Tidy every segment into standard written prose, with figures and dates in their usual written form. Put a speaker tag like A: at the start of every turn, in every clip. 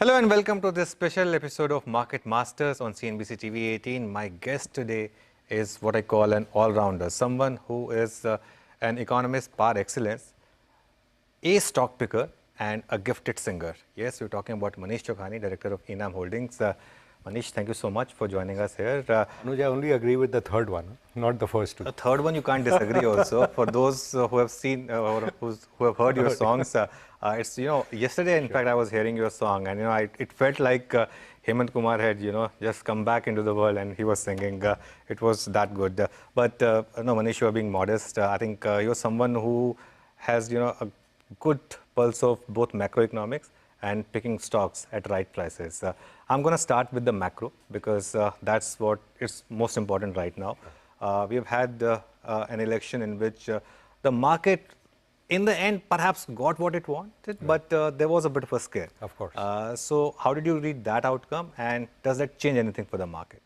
A: Hello and welcome to this special episode of Market Masters on CNBC-TV18. My guest today is what I call an all-rounder, someone who is an economist par excellence, a stock picker and a gifted singer. Yes, we're talking about Manish Chokhani, director of Enam Holdings. Manish, thank you so much for joining us here.
B: Anuj, I only agree with the third one, not the first two.
A: The third one you can't disagree also. For those who have seen or who have heard your songs, it's, yesterday in fact I was hearing your song and, it felt like Hemant Kumar had, just come back into the world and he was singing. It was that good. But no, Manish, you are being modest. I think you're someone who has, a good pulse of both macroeconomics and picking stocks at right prices. I'm going to start with the macro because that's what is most important right now. We have had an election in which the market, in the end, perhaps got what it wanted, but there was a bit of a scare.
B: Of course.
A: So how did you read that outcome, and does that change anything for the market?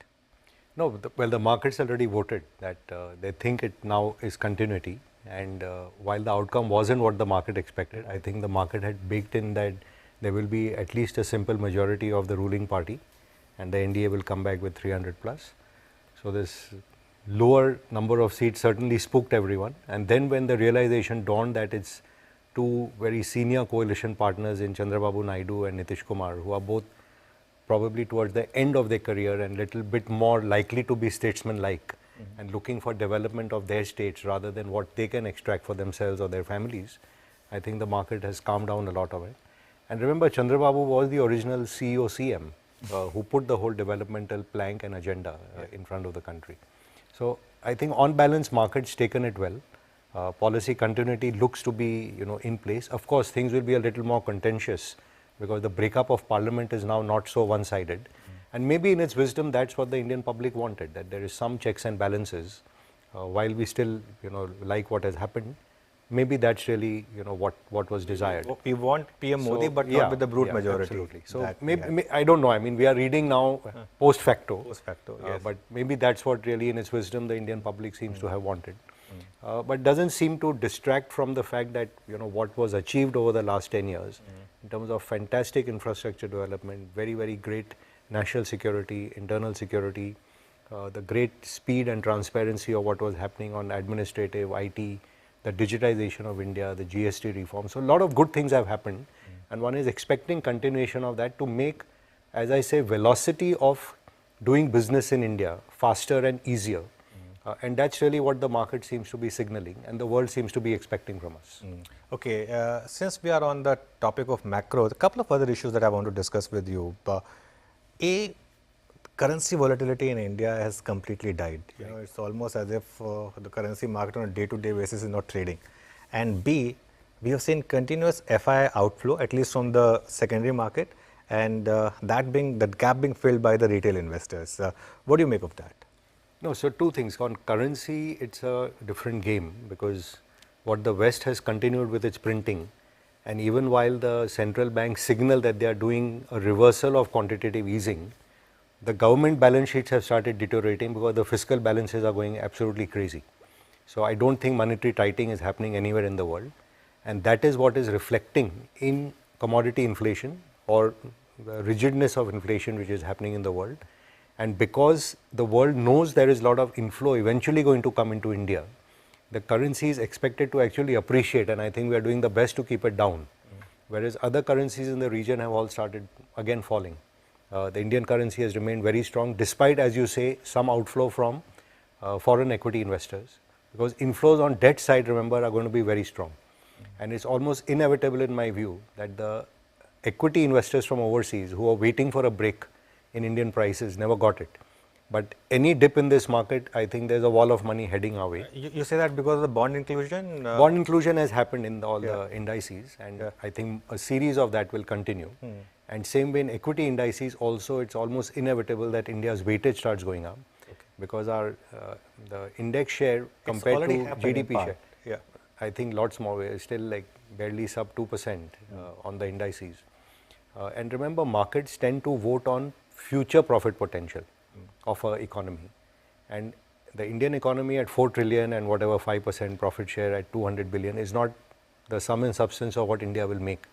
B: No, well, the markets already voted that they think it now is continuity. And while the outcome wasn't what the market expected, I think the market had baked in that there will be at least a simple majority of the ruling party and the NDA will come back with 300 plus. So this lower number of seats certainly spooked everyone. And then when the realization dawned that it's two very senior coalition partners in Chandrababu Naidu and Nitish Kumar, who are both probably towards the end of their career and little bit more likely to be statesman-like and looking for development of their states rather than what they can extract for themselves or their families, I think the market has calmed down a lot of it. And remember, Chandrababu was the original CEO CM who put the whole developmental plank and agenda in front of the country. So I think on balance, markets taken it well. Policy continuity looks to be in place. Of course, things will be a little more contentious because the breakup of parliament is now not so one-sided. And maybe in its wisdom, that's what the Indian public wanted, that there is some checks and balances. While we still like what has happened, maybe that's really what was desired.
A: We want PM Modi, but not with the brute majority.
B: Absolutely. So maybe, I don't know. I mean, we are reading now post facto.
A: Post facto, yes.
B: But maybe that's what really, in its wisdom, the Indian public seems to have wanted. But doesn't seem to distract from the fact that what was achieved over the last 10 years in terms of fantastic infrastructure development, very, very great national security, internal security, the great speed and transparency of what was happening on administrative, IT, the digitization of India, the GST reform. So a lot of good things have happened and one is expecting continuation of that to make, as I say, velocity of doing business in India faster and easier. And that's really what the market seems to be signaling and the world seems to be expecting from us.
A: Okay, since we are on the topic of macro, a couple of other issues that I want to discuss with you. Currency volatility in India has completely died. It's almost as if the currency market on a day-to-day basis is not trading. And B, we have seen continuous FII outflow, at least from the secondary market, and that gap being filled by the retail investors. What do you make of that?
B: No, so two things. On currency, it's a different game because what the West has continued with its printing, and even while the central banks signal that they are doing a reversal of quantitative easing, the government balance sheets have started deteriorating because the fiscal balances are going absolutely crazy. So I don't think monetary tightening is happening anywhere in the world. And that is what is reflecting in commodity inflation or the rigidness of inflation which is happening in the world. And because the world knows there is a lot of inflow eventually going to come into India, the currency is expected to actually appreciate, and I think we are doing the best to keep it down. Whereas other currencies in the region have all started again falling. The Indian currency has remained very strong despite, as you say, some outflow from foreign equity investors, because inflows on debt side, remember, are going to be very strong. And it's almost inevitable in my view that the equity investors from overseas who are waiting for a break in Indian prices never got it. But any dip in this market, I think there's a wall of money heading our way.
A: You say that because of the bond inclusion?
B: Bond inclusion has happened in all the indices, and I think a series of that will continue. And same way in equity indices also, it's almost inevitable that India's weightage starts going up because our the index share compared to GDP share, I think lots more, we're still like barely sub 2% on the indices. And remember, markets tend to vote on future profit potential of our economy. And the Indian economy at 4 trillion and whatever 5% profit share at 200 billion is not the sum and substance of what India will make.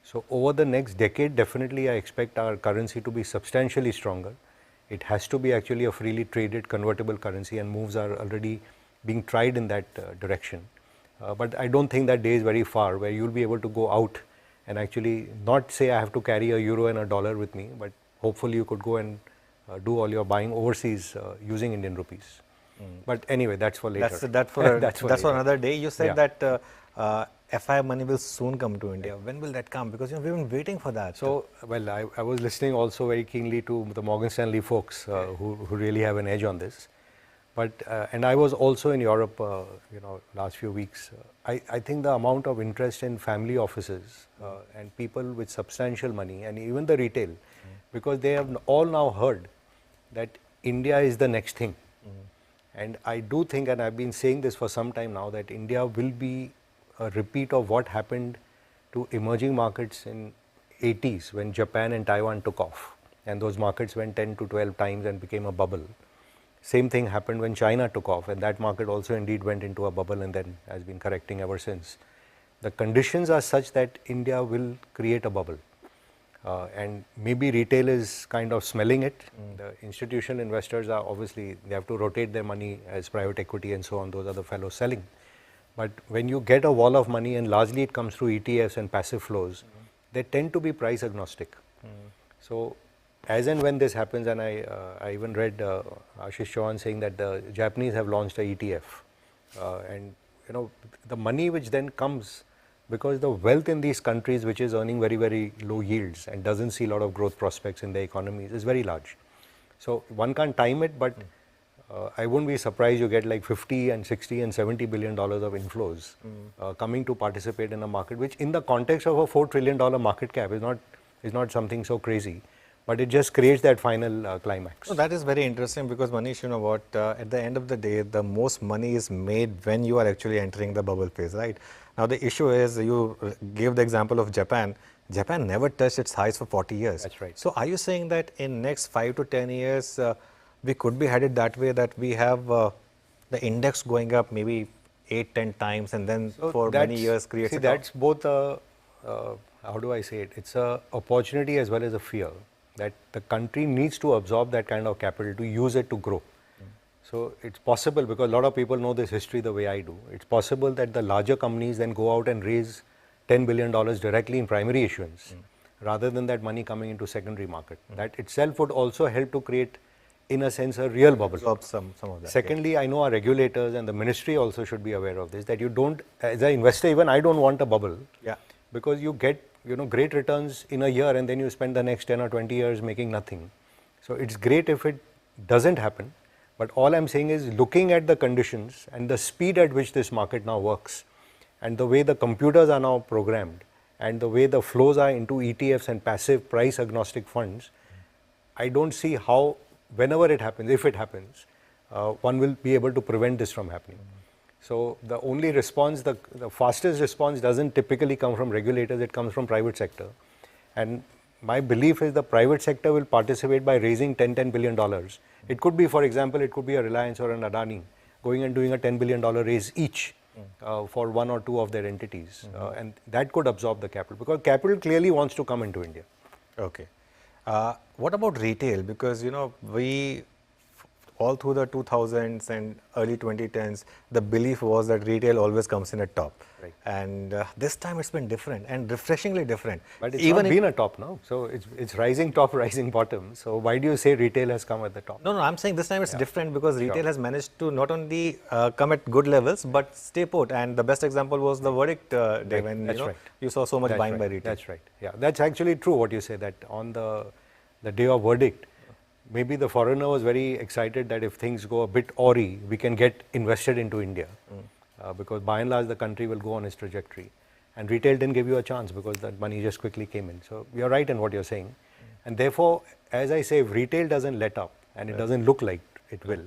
B: So over the next decade, definitely I expect our currency to be substantially stronger. It has to be actually a freely traded convertible currency, and moves are already being tried in that direction. But I don't think that day is very far where you'll be able to go out and actually not say I have to carry a euro and a dollar with me, but hopefully you could go and do all your buying overseas using Indian rupees. But anyway, that's for later.
A: That's for another day. You said that FI money will soon come to India. When will that come? Because we've been waiting for that.
B: So, well, I was listening also very keenly to the Morgan Stanley folks who really have an edge on this. But and I was also in Europe, last few weeks. I think the amount of interest in family offices and people with substantial money, and even the retail, because they have all now heard that India is the next thing. And I do think, and I've been saying this for some time now, that India will be a repeat of what happened to emerging markets in 80s when Japan and Taiwan took off, and those markets went 10 to 12 times and became a bubble. Same thing happened when China took off, and that market also indeed went into a bubble and then has been correcting ever since. The conditions are such that India will create a bubble, and maybe retail is kind of smelling it. The institutional investors are obviously, they have to rotate their money as private equity and so on, those are the fellows selling. But when you get a wall of money, and largely it comes through ETFs and passive flows, they tend to be price agnostic. So as and when this happens, and I even read Ashish Chauhan saying that the Japanese have launched a ETF, and the money which then comes, because the wealth in these countries which is earning very, very low yields and doesn't see a lot of growth prospects in the economies is very large. So one can't time it, but I wouldn't be surprised you get like 50 and 60 and 70 billion dollars of inflows coming to participate in a market which, in the context of a $4 trillion market cap, is not something so crazy, but it just creates that final climax.
A: So that is very interesting, because Manish, you know what, at the end of the day, the most money is made when you are actually entering the bubble phase, right? Now the issue is, you gave the example of Japan. Japan never touched its highs for 40 years.
B: That's right.
A: So are you saying that in next 5 to 10 years, we could be headed that way, that we have the index going up maybe 8-10 times, and then for many years creates
B: See, that's both a, how do I say it, it's a opportunity as well as a fear, that the country needs to absorb that kind of capital to use it to grow. So it's possible, because a lot of people know this history the way I do, it's possible that the larger companies then go out and raise $10 billion directly in primary issuance, rather than that money coming into secondary market. That itself would also help to create, in a sense, a real bubble.
A: absorb some of that.
B: Secondly, I know our regulators and the ministry also should be aware of this, that you don't, as an investor, even I don't want a bubble.
A: Yeah.
B: Because you get great returns in a year, and then you spend the next 10 or 20 years making nothing. So it's great if it doesn't happen, but all I'm saying is, looking at the conditions and the speed at which this market now works, and the way the computers are now programmed, and the way the flows are into ETFs and passive price agnostic funds, I don't see how, whenever it happens, if it happens, one will be able to prevent this from happening. So the only response, the fastest response doesn't typically come from regulators, it comes from private sector. And my belief is the private sector will participate by raising $10 billion. It could be, for example, it could be a Reliance or an Adani going and doing a $10 billion raise each for one or two of their entities. And that could absorb the capital, because capital clearly wants to come into India.
A: Okay. What about retail? Because we, all through the 2000s and early 2010s, the belief was that retail always comes in at top.
B: Right.
A: And this time it's been different, and refreshingly different.
B: But it's even been a top now. So it's rising top, rising bottom. So why do you say retail has come at the top?
A: No, I'm saying this time it's different, because retail has managed to not only come at good levels, but stay put. And the best example was the verdict day, when you saw so much buying by retail.
B: That's right. Yeah, that's actually true what you say, that on the day of verdict, maybe the foreigner was very excited that if things go a bit awry, we can get invested into India, because by and large the country will go on its trajectory. And retail didn't give you a chance, because that money just quickly came in. So you're right in what you're saying. And therefore, as I say, if retail doesn't let up, and it doesn't look like it will,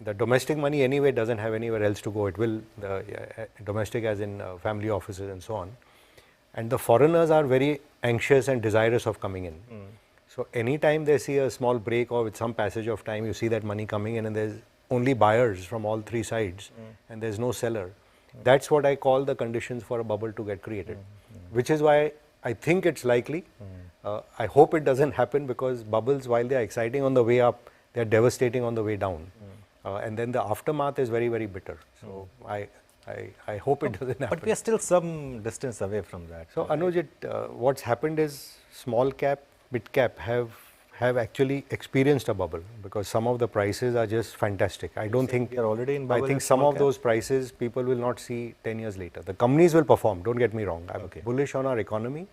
B: the domestic money anyway doesn't have anywhere else to go. It will, the domestic as in family offices and so on. And the foreigners are very anxious and desirous of coming in. So anytime they see a small break, or with some passage of time, you see that money coming in and there's only buyers from all three sides and there's no seller. That's what I call the conditions for a bubble to get created, which is why I think it's likely. I hope it doesn't happen because bubbles, while they are exciting on the way up, they are devastating on the way down. And then the aftermath is very, very bitter. So I hope it doesn't happen.
A: But we are still some distance away from that.
B: So Anuj, what's happened is small cap, mid cap have actually experienced a bubble because some of the prices are just fantastic. I don't think
A: we are already in bubble
B: I think
A: in
B: some
A: small
B: of
A: cap?
B: those prices people will not see 10 years later. The companies will perform. Don't get me wrong. I'm bullish on our economy.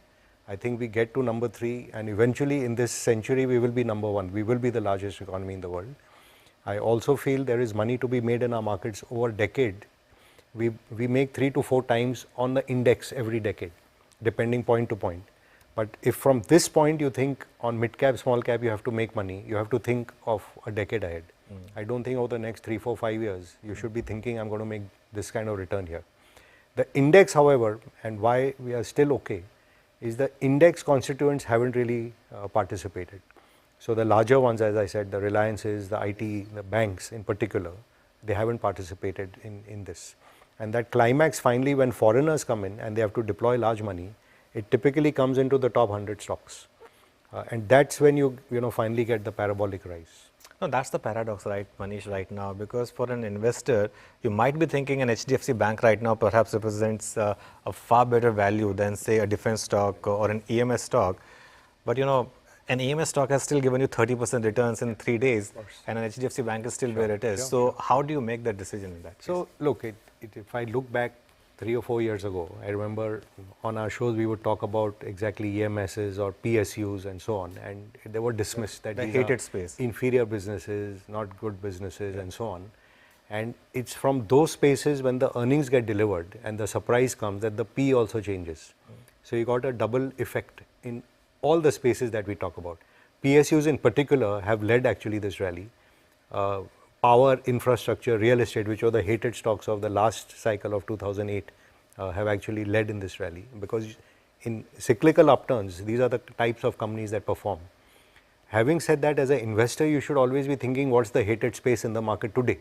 B: I think we get to number 3 and eventually in this century we will be number 1. We will be the largest economy in the world. I also feel there is money to be made in our markets over a decade. We make 3 to 4 times on the index every decade, depending point to point. But if from this point you think on mid cap, small cap, you have to make money, you have to think of a decade ahead. I don't think over the next 3, 4, 5 years, you should be thinking I'm going to make this kind of return here. The index, however, and why we are still okay, is the index constituents haven't really participated. So the larger ones, as I said, the Reliances, the IT, the banks in particular, they haven't participated in this. And that climax finally when foreigners come in and they have to deploy large money, it typically comes into the top 100 stocks. And that's when you finally get the parabolic rise.
A: No, that's the paradox, right, Manish, right now, because for an investor, you might be thinking an HDFC Bank right now perhaps represents a far better value than, say, a defense stock or an EMS stock. But, an EMS stock has still given you 30% returns in 3 days, and an HDFC Bank is still where it is. So, how do you make that decision in that case?
B: So, look, if I look back 3 or 4 years ago, I remember on our shows we would talk about exactly EMSs or PSUs and so on, and they were dismissed that
A: the
B: these
A: hated
B: are
A: space.
B: inferior businesses, not good businesses and so on. And it's from those spaces when the earnings get delivered and the surprise comes that the P also changes. So you got a double effect in all the spaces that we talk about. PSUs in particular have led actually this rally. Power, infrastructure, real estate, which were the hated stocks of the last cycle of 2008, have actually led in this rally because in cyclical upturns, these are the types of companies that perform. Having said that, as an investor, you should always be thinking what's the hated space in the market today,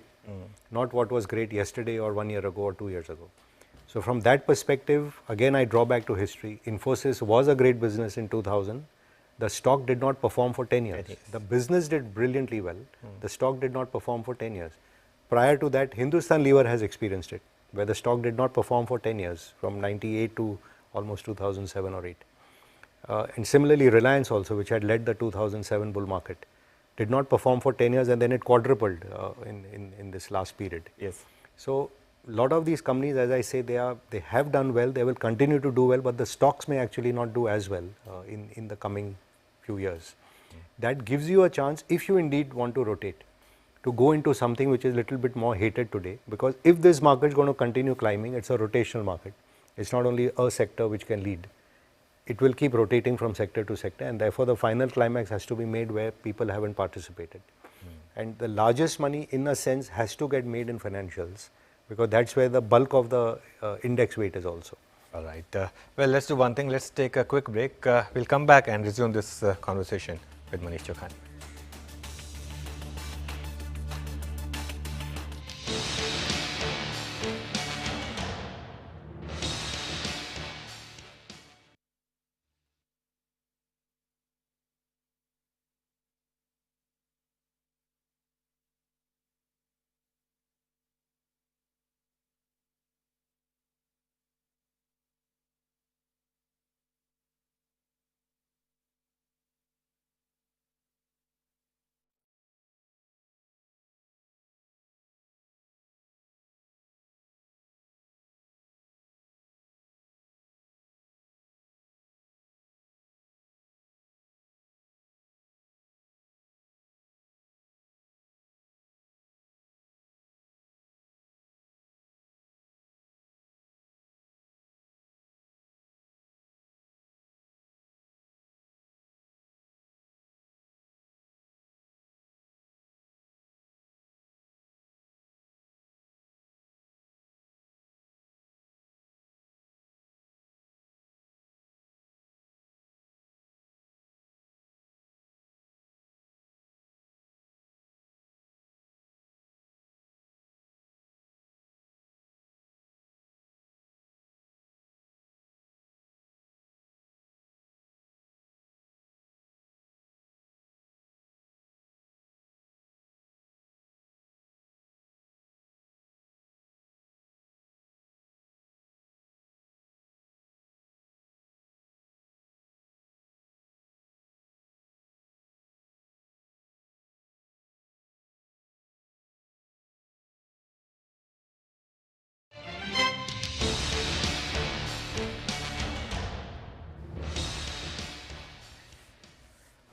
B: not what was great yesterday or 1 year ago or 2 years ago. So from that perspective, again, I draw back to history. Infosys was a great business in 2000. The stock did not perform for 10 years. The business did brilliantly well. The stock did not perform for 10 years. Prior to that, Hindustan Lever has experienced it, where the stock did not perform for 10 years, from 98 to almost 2007 or 8. And similarly, Reliance also, which had led the 2007 bull market, did not perform for 10 years and then it quadrupled in this last period.
A: Yes.
B: So a lot of these companies, as I say, they have done well, they will continue to do well, but the stocks may actually not do as well in the coming few years. That gives you a chance, if you indeed want to rotate, to go into something which is a little bit more hated today, because if this market is going to continue climbing, it's a rotational market. It's not only a sector which can lead. It will keep rotating from sector to sector, and therefore the final climax has to be made where people haven't participated. And the largest money, in a sense, has to get made in financials, because that's where the bulk of the index weight is also.
A: All right. Well, let's do one thing. Let's take a quick break. We'll come back and resume this conversation with Manish Chokhani.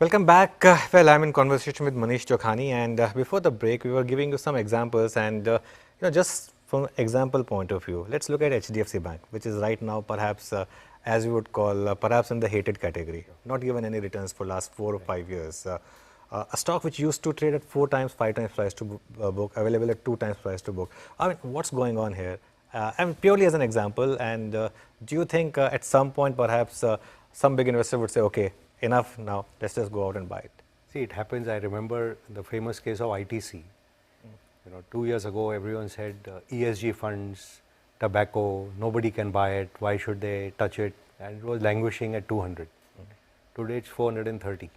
A: Welcome back. Well, I'm in conversation with Manish Chokhani, and before the break, we were giving you some examples, and just from example point of view, let's look at HDFC Bank, which is right now perhaps, as we would call, perhaps in the hated category, not given any returns for last 4 or 5 years. A stock which used to trade at 4 times, 5 times price to book, available at 2 times price to book. I mean, what's going on here? I mean, purely as an example, and do you think at some point perhaps some big investor would say, okay, enough now, let's just go out and buy it?
B: See, it happens. I remember the famous case of ITC. 2 years ago, everyone said ESG funds, tobacco, nobody can buy it. Why should they touch it? And it was languishing at 200. Today, it's 430.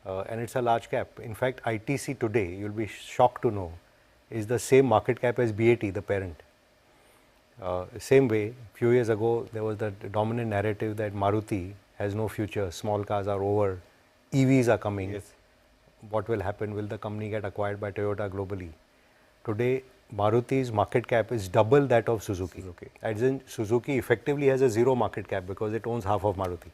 B: And it's a large cap. In fact, ITC today, you'll be shocked to know, is the same market cap as BAT, the parent. Same way, a few years ago, there was the dominant narrative that Maruti has no future, small cars are over, EVs are coming.
A: Yes.
B: What will happen? Will the company get acquired by Toyota globally? Today, Maruti's market cap is double that of Suzuki. As in, Suzuki effectively has a zero market cap because it owns half of Maruti.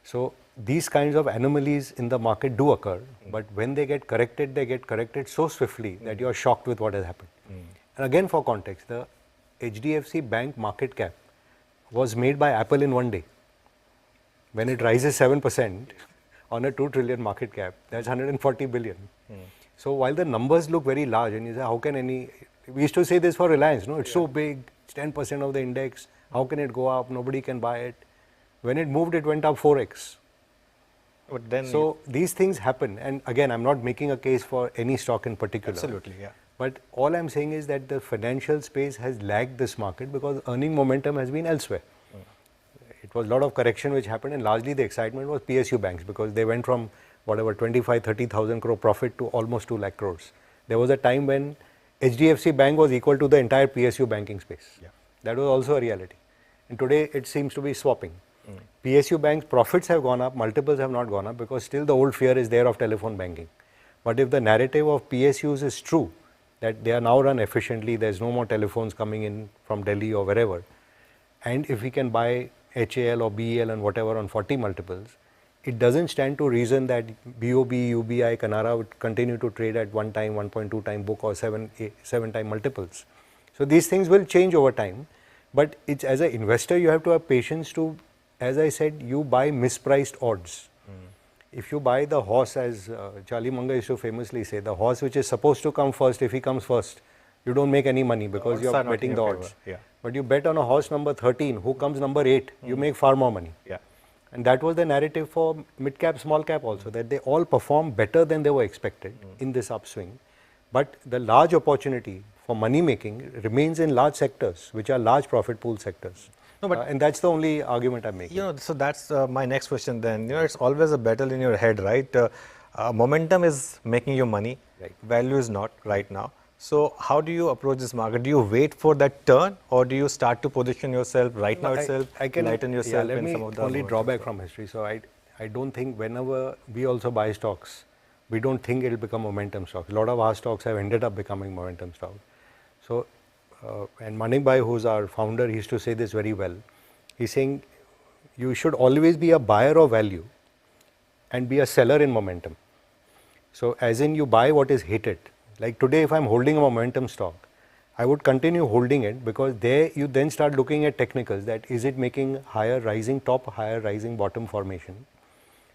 B: So, these kinds of anomalies in the market do occur, but when they get corrected so swiftly that you are shocked with what has happened. And again, for context, the HDFC Bank market cap was made by Apple in one day. When it rises 7% on a 2 trillion market cap, that's 140 billion. So while the numbers look very large, and you say, how can any, we used to say this for Reliance, no, it's so big, it's 10% of the index, how can it go up, nobody can buy it. When it moved, it went up 4x.
A: But then
B: So these things happen, and again, I'm not making a case for any stock in particular.
A: absolutely, yeah.
B: But all I'm saying is that the financial space has lagged this market because earning momentum has been elsewhere. It was a lot of correction which happened, and largely the excitement was PSU banks because they went from whatever 25-30,000 crore profit to almost 2 lakh crores. There was a time when HDFC Bank was equal to the entire PSU banking space.
A: Yeah.
B: That was also a reality. And today it seems to be swapping. PSU banks profits have gone up, multiples have not gone up because still the old fear is there of telephone banking. But if the narrative of PSUs is true, that they are now run efficiently, there's no more telephones coming in from Delhi or wherever, and if we can buy HAL or BEL and whatever on 40 multiples, it doesn't stand to reason that BOB, UBI, Canara would continue to trade at 1 time, 1.2 time book or 7 time multiples. So these things will change over time, but it's as an investor you have to have patience to, as I said, you buy mispriced odds. If you buy the horse, as Charlie Munger used to famously say, the horse which is supposed to come first, if he comes first, you don't make any money because you are betting the odds.
A: Yeah.
B: But you bet on a horse number 13, who comes number 8, you make far more money.
A: Yeah.
B: And that was the narrative for mid cap, small cap also, that they all perform better than they were expected in this upswing. But the large opportunity for money making remains in large sectors, which are large profit pool sectors. No, but and that's the only argument I'm making.
A: So that's my next question then. It's always a battle in your head, right? Momentum is making you money,
B: Right.
A: Value is not right now. So how do you approach this market? Do you wait for that turn, or do you start to position yourself right now itself,
B: I can
A: lighten yourself
B: let
A: in
B: me
A: some of the
B: only
A: momentum
B: drawback
A: stuff?
B: from history. So I don't think whenever we also buy stocks, we don't think it will become momentum stocks. A lot of our stocks have ended up becoming momentum stocks. So, and Manik Bhai, who's our founder, he used to say this very well. He's saying you should always be a buyer of value and be a seller in momentum. So as in you buy what is hated. Like today, if I'm holding a momentum stock, I would continue holding it because there you then start looking at technicals, that is it making higher rising top, higher rising bottom formation.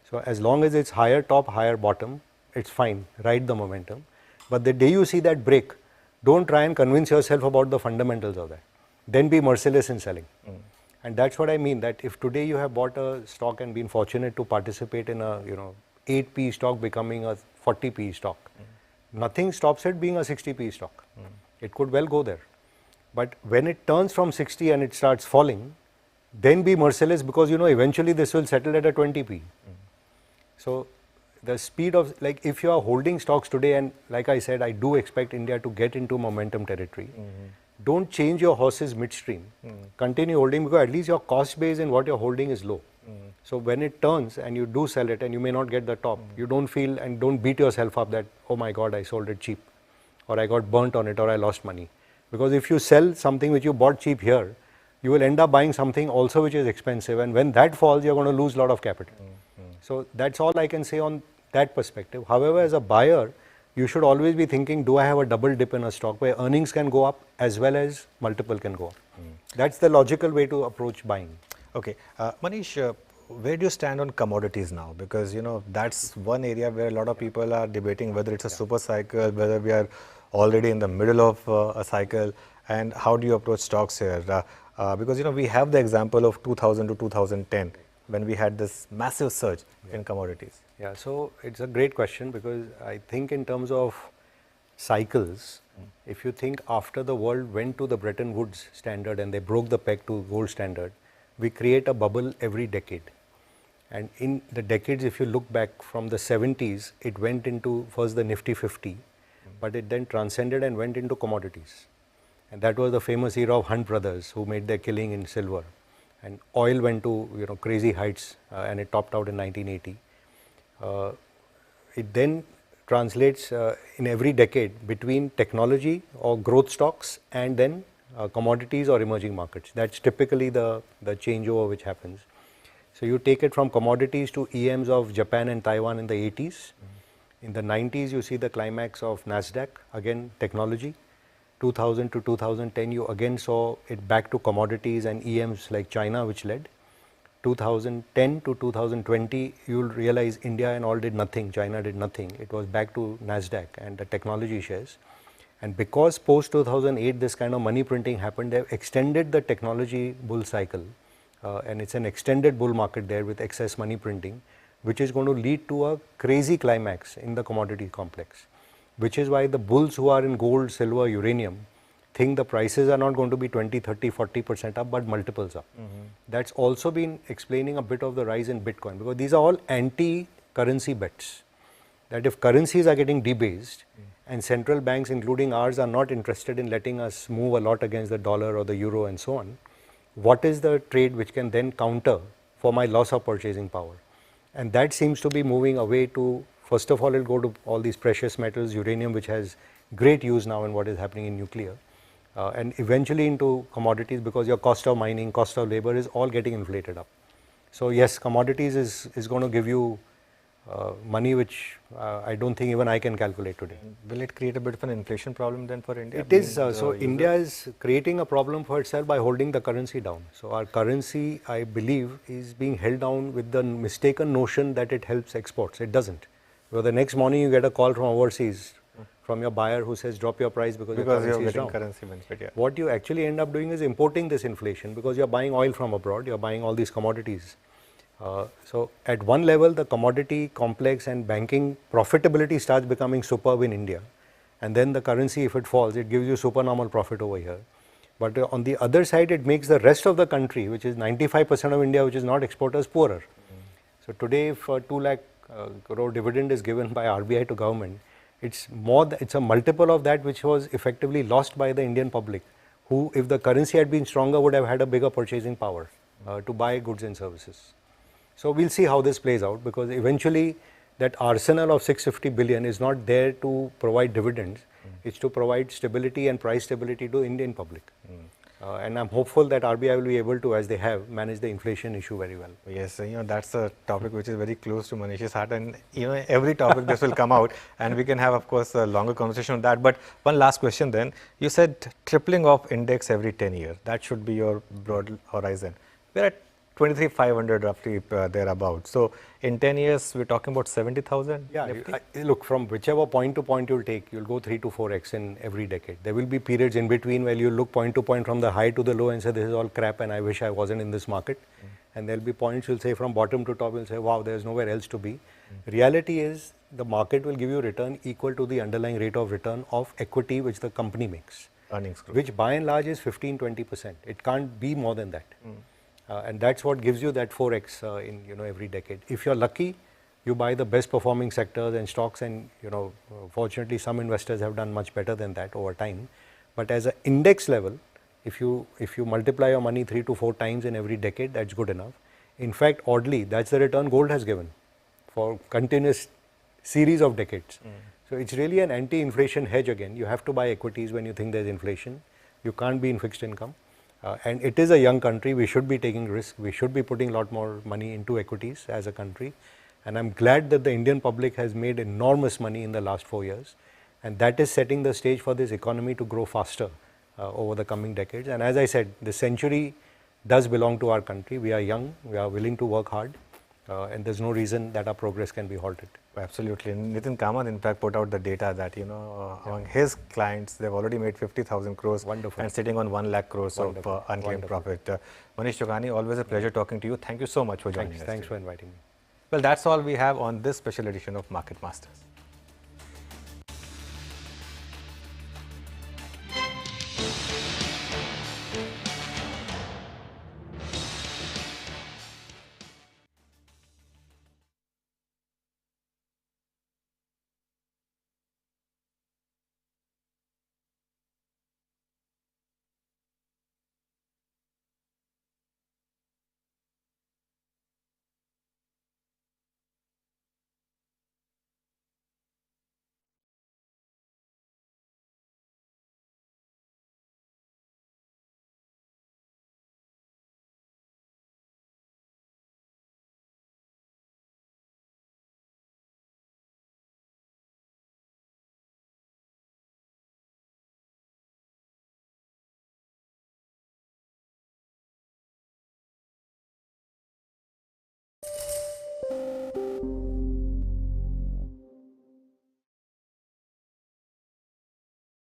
B: So as long as it's higher top, higher bottom, it's fine, ride the momentum. But the day you see that break, don't try and convince yourself about the fundamentals of that. Then be merciless in selling. And that's what I mean, that if today you have bought a stock and been fortunate to participate in a 8p stock becoming a 40p stock, nothing stops it being a 60p stock. It could well go there. But when it turns from 60 and it starts falling, then be merciless because eventually this will settle at a 20p. So the speed of, like if you are holding stocks today, and like I said, I do expect India to get into momentum territory. Don't change your horses midstream. Continue holding because at least your cost base in what you're holding is low. So when it turns and you do sell it and you may not get the top, you don't feel and don't beat yourself up that, oh my God, I sold it cheap, or I got burnt on it, or I lost money. Because if you sell something which you bought cheap here, you will end up buying something also which is expensive, and when that falls, you're going to lose a lot of capital. So that's all I can say on that perspective. However, as a buyer, you should always be thinking, do I have a double dip in a stock where earnings can go up as well as multiple can go up? That's the logical way to approach buying.
A: Okay, Manish, where do you stand on commodities now? Because that's one area where a lot of people are debating whether it's a super cycle, whether we are already in the middle of a cycle, and how do you approach stocks here? Because we have the example of 2000 to 2010 when we had this massive surge in commodities.
B: Yeah, so it's a great question because I think in terms of cycles, if you think after the world went to the Bretton Woods standard and they broke the peg to gold standard, we create a bubble every decade. And in the decades, if you look back from the 70s, it went into first the Nifty 50, but it then transcended and went into commodities. And that was the famous era of Hunt brothers who made their killing in silver. And oil went to crazy heights and it topped out in 1980. It then translates in every decade between technology or growth stocks and then commodities or emerging markets. That's typically the changeover which happens. So you take it from commodities to EMs of Japan and Taiwan in the 80s. In the 90s, you see the climax of NASDAQ, again technology. 2000 to 2010, you again saw it back to commodities and EMs like China, which led. 2010 to 2020, you'll realize India and all did nothing, China did nothing. It was back to NASDAQ and the technology shares. And because post 2008, this kind of money printing happened, they've extended the technology bull cycle. And it's an extended bull market there with excess money printing, which is going to lead to a crazy climax in the commodity complex. Which is why the bulls who are in gold, silver, uranium think the prices are not going to be 20, 30, 40% up, but multiples up. That's also been explaining a bit of the rise in Bitcoin, because these are all anti-currency bets. That if currencies are getting debased and central banks, including ours, are not interested in letting us move a lot against the dollar or the euro and so on, what is the trade which can then counter for my loss of purchasing power? And that seems to be moving away to, first of all, it'll go to all these precious metals, uranium, which has great use now in what is happening in nuclear, and eventually into commodities, because your cost of mining, cost of labor is all getting inflated up. So yes, commodities is going to give you money which I don't think even I can calculate today.
A: Will it create a bit of an inflation problem then for India?
B: It is. So India is creating a problem for itself by holding the currency down. So our currency, I believe, is being held down with the mistaken notion that it helps exports. It doesn't. Because the next morning you get a call from overseas, from your buyer who says drop your price because your currency is down.
A: Currency benefit, yeah.
B: What you actually end up doing is importing this inflation, because you're buying oil from abroad, you're buying all these commodities. So at one level, the commodity complex and banking profitability starts becoming superb in India. And then the currency, if it falls, it gives you supernormal profit over here. But on the other side, it makes the rest of the country, which is 95% of India, which is not exporters, poorer. So today, if 2 lakh crore dividend is given by RBI to government, it's a multiple of that which was effectively lost by the Indian public, who, if the currency had been stronger, would have had a bigger purchasing power to buy goods and services. So we'll see how this plays out, because eventually that arsenal of 650 billion is not there to provide dividends, it's to provide stability and price stability to Indian public. And I'm hopeful that RBI will be able to, as they have, manage the inflation issue very well.
A: Yes, that's a topic which is very close to Manish's heart, and every topic this will come out, and we can have, of course, a longer conversation on that. But one last question then. You said tripling of index every 10 years. That should be your broad horizon. We're at 23,500 roughly thereabouts. So in 10 years, we're talking about 70,000?
B: Yeah, look, from whichever point to point you'll take, you'll go 3 to 4x in every decade. There will be periods in between where you look point to point from the high to the low and say, this is all crap and I wish I wasn't in this market. And there'll be points you'll say from bottom to top, you'll say, wow, there's nowhere else to be. Reality is, the market will give you return equal to the underlying rate of return of equity which the company makes.
A: Earnings growth.
B: Which by and large is 15-20%. It can't be more than that. And that's what gives you that 4x in every decade. If you're lucky, you buy the best performing sectors and stocks, and fortunately some investors have done much better than that over time. But as an index level, if you multiply your money 3 to 4 times in every decade, that's good enough. In fact, oddly, that's the return gold has given for continuous series of decades. So it's really an anti-inflation hedge again. You have to buy equities when you think there's inflation. You can't be in fixed income. And it is a young country. We should be taking risk. We should be putting a lot more money into equities as a country. And I'm glad that the Indian public has made enormous money in the last 4 years. And that is setting the stage for this economy to grow faster over the coming decades. And as I said, the century does belong to our country. We are young, we are willing to work hard, and there's no reason that our progress can be halted.
A: Absolutely. And Nitin Kamath, in fact, put out the data that, you know, among his clients, they've already made 50,000 crores.
B: Wonderful.
A: And sitting on 1 lakh crores of unclaimed profit. Manish Chokhani, always a pleasure talking to you. Thank you so much for joining us.
B: Thanks for inviting me.
A: Well, that's all we have on this special edition of Market Masters.